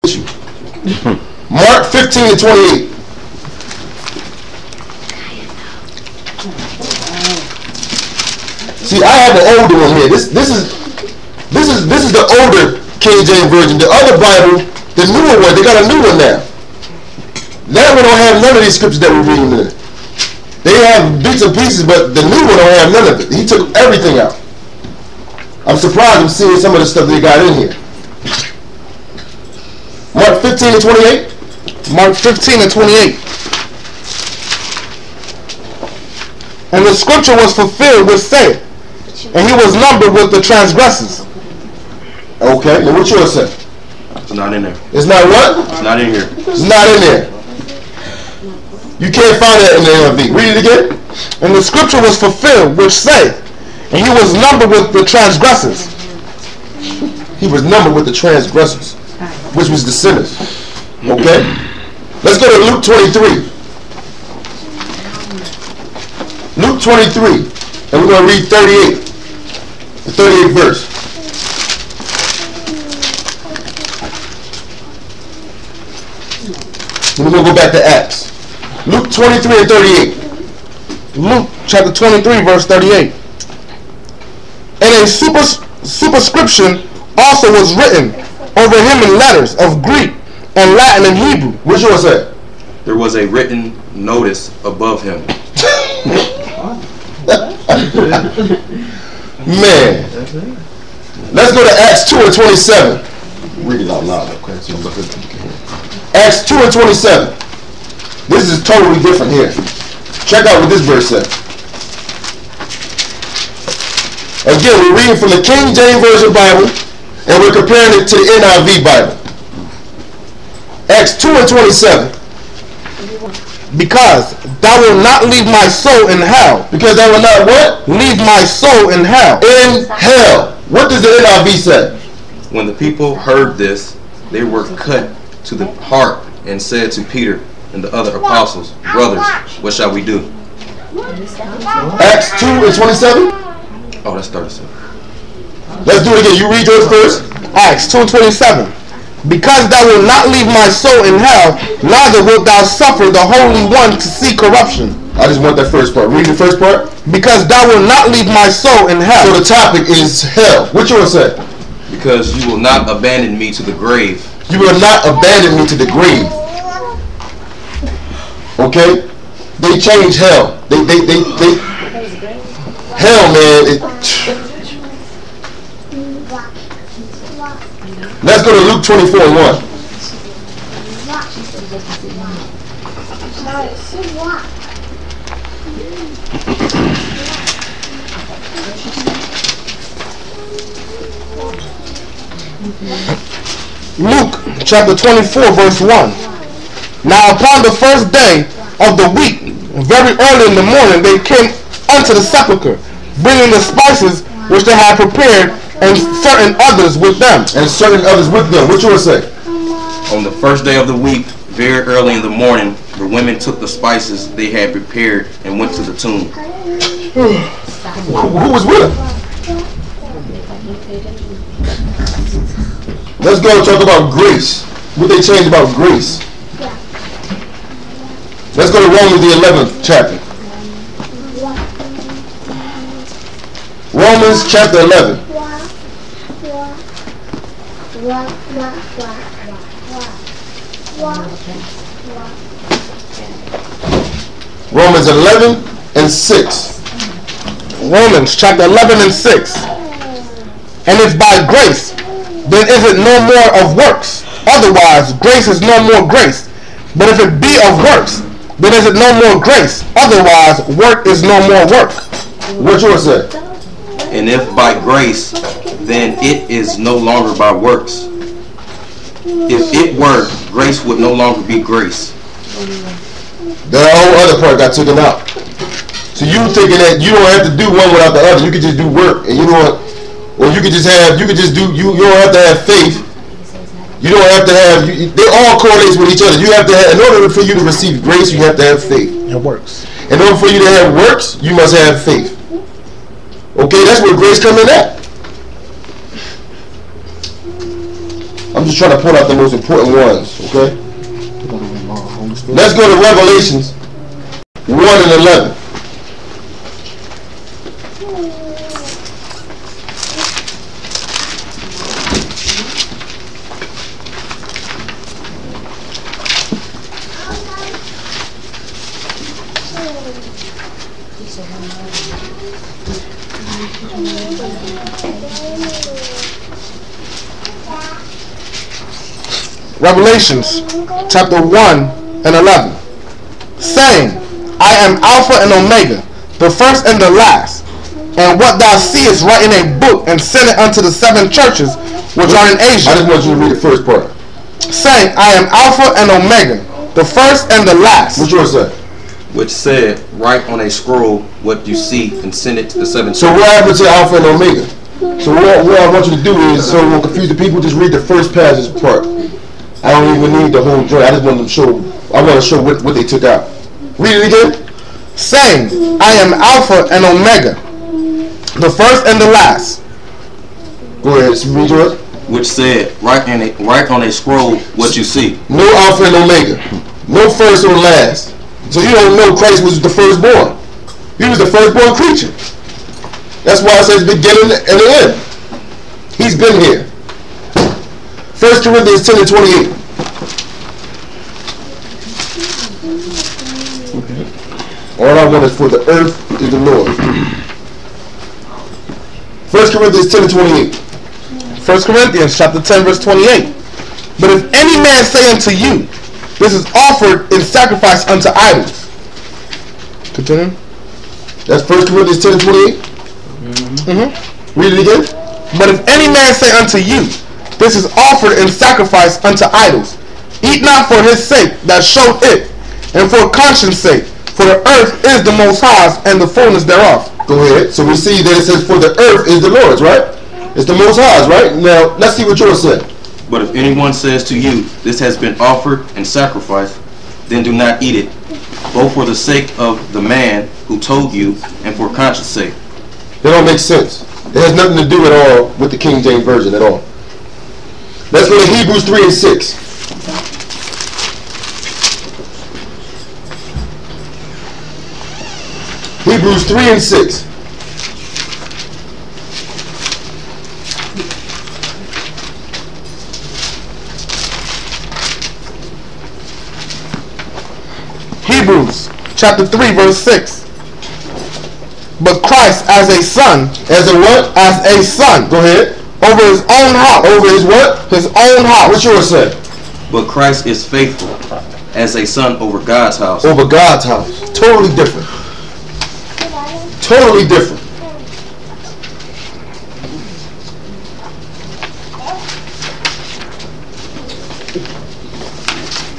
issue. Mark 15 and 28. See, I have an older one here. This is the older KJV version. The other Bible, the newer one, they got a new one now. That one don't have none of these scriptures that we're reading in. They have bits and pieces, but the new one don't have none of it. He took everything out. I'm surprised I'm seeing some of the stuff they got in here. Mark 15 and 28. Mark 15 and 28. And the scripture was fulfilled which saith, and he was numbered with the transgressors. Okay, now what yours say? It's not in there. It's not what? It's not in here. It's not in there. You can't find that in the NIV. Read it again. And the scripture was fulfilled which saith, and he was numbered with the transgressors. He was numbered with the transgressors, which was the sinners. Okay? Let's go to Luke 23. Luke 23. And we're going to read 38. The 38th verse. And we're going to go back to Acts. Luke 23 and 38. Luke chapter 23 verse 38. And a superscription also was written over him in letters of Greek and Latin and Hebrew. What's yours say? There was a written notice above him. Man. Let's go to Acts 2 and 27. Read it out loud. Acts 2 and 27. This is totally different here. Check out what this verse says. Again, we're reading from the King James Version Bible, and we're comparing it to the NIV Bible. Acts 2 and 27. Because thou wilt not leave my soul in hell. Because thou wilt not what? Leave my soul in hell. In hell. What does the NIV say? When the people heard this, they were cut to the heart and said to Peter and the other apostles, brothers, what shall we do? Acts 2 and 27? Oh, that's 37. Let's do it again. You read yours first. Acts 2 and 27. Because thou wilt not leave my soul in hell, neither wilt thou suffer the Holy One to see corruption. I just want that first part. Read the first part. Because thou wilt not leave my soul in hell. So the topic is hell. What you want to say? Because you will not abandon me to the grave. You will not abandon me to the grave. Okay? They changed hell. They hell, man. Let's go to Luke 24 and 1. Luke chapter 24 verse 1. Now upon the first day of the week, very early in the morning, they came unto the sepulchre, bringing the spices which they had prepared, and certain others with them. And certain others with them. What you want to say? On the first day of the week, very early in the morning, the women took the spices they had prepared and went to the tomb. Who was with them? Let's go and talk about grace. What they changed about grace. Let's go to Romans the 11th chapter. Romans chapter 11. Romans 11 and 6. Romans chapter 11 and 6. And if by grace, then is it no more of works. Otherwise, grace is no more grace. But if it be of works, then is it no more grace. Otherwise, work is no more work. What you want to say? And if by grace, then it is no longer by works. If it were, grace would no longer be grace. The whole other part got taken out. So you thinking that you don't have to do one without the other. You can just do work, and you know, or you can just have. You can just do. You don't have to have faith. You don't have to have. They all correlate with each other. You have to have. In order for you to receive grace, you have to have faith. It works. In order for you to have works, you must have faith. Okay, that's where grace comes in at. I'm I'm just trying to point out the most important ones, okay? Let's go to Revelations 1 and 11. Revelations chapter 1 and 11, saying, I am Alpha and Omega, the first and the last. And what thou seest write in a book, and send it unto the 7 churches which are in Asia. I just want you to read the first part. Saying, I am Alpha and Omega, the first and the last. What yours say? Which said, write on a scroll what you see and send it to the 7 churches. So what happened to Alpha and Omega? So what I want you to do is, so we won't confuse the people, just read the first passage part. I don't even need the whole joint. I just want them to show. I want to show what they took out. Read it again. Saying, I am Alpha and Omega, the first and the last. Go ahead. Read yours. Which said, write on a scroll what you see. No Alpha and Omega. No first or last. So you don't know Christ was the firstborn. He was the firstborn creature. That's why it says beginning and the end. He's been here. 1 Corinthians 10 and 28. All I want is for the earth is the Lord. 1 Corinthians 10 and 28. 1 Corinthians chapter 10 verse 28. But if any man say unto you, this is offered in sacrifice unto idols. Continue. That's 1 Corinthians 10 and 28. Read it again. But if any man say unto you, this is offered in sacrifice unto idols, eat not for his sake that showed it, and for conscience sake, for the earth is the Most High's and the fullness thereof. Go ahead. So we see that it says, for the earth is the Lord's, right? It's the Most High's, right? Now, let's see what yours said. But if anyone says to you, this has been offered and sacrificed, then do not eat it, both for the sake of the man who told you, and for conscience sake. That don't make sense. It has nothing to do at all with the King James Version at all. Let's go to Hebrews 3 and 6. Hebrews 3 and 6. Hebrews chapter 3 verse 6. But Christ as a son. As a what? As a son. Go ahead. Over his own house. Over his what? His own house. What yours say? But Christ is faithful as a son over God's house. Over God's house. Totally different. Totally different.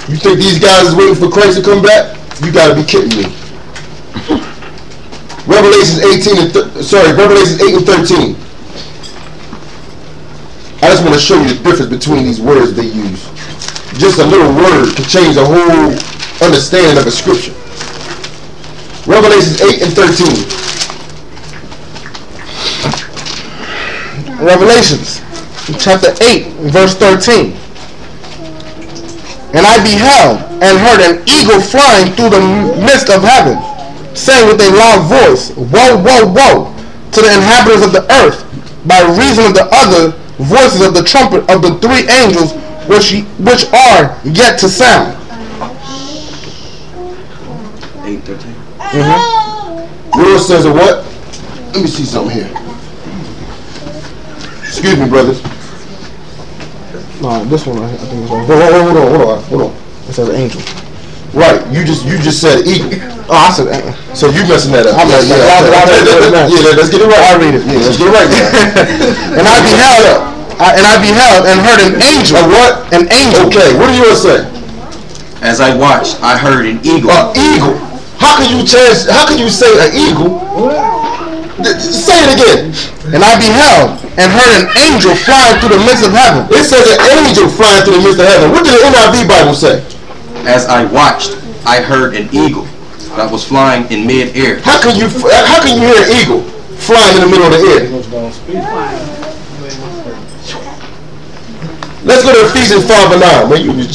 You think these guys is waiting for Christ to come back? You gotta be kidding me. Revelation 8 and 13. I just want to show you the difference between these words they use. Just a little word can change the whole understanding of a scripture. Revelation 8 and 13. Revelations chapter 8 verse 13. And I beheld and heard an eagle flying through the midst of heaven, saying with a loud voice, Woe, woe, woe to the inhabitants of the earth, by reason of the other voices of the trumpet of the 3 angels which are yet to sound. 8:13. Yours says a what? Let me see something here. Excuse me, brothers. No, this one I think is right. Hold on. It says angel. Right, you just said eagle. Oh, I said angel. So you messing that up. I'm messing that up. Let's get it right. I'll read it. Yeah, let's get it right now. And I beheld and heard an angel. A what? An angel. Okay, what do yours say? As I watched, I heard an eagle. An eagle. How can you say an eagle? Say it again. And I beheld and heard an angel flying through the midst of heaven. It says an angel flying through the midst of heaven. What did the NIV Bible say? As I watched, I heard an eagle that was flying in mid-air. How can you hear an eagle flying in the middle of the air? Let's go to Ephesians 5 and 9. Man, you was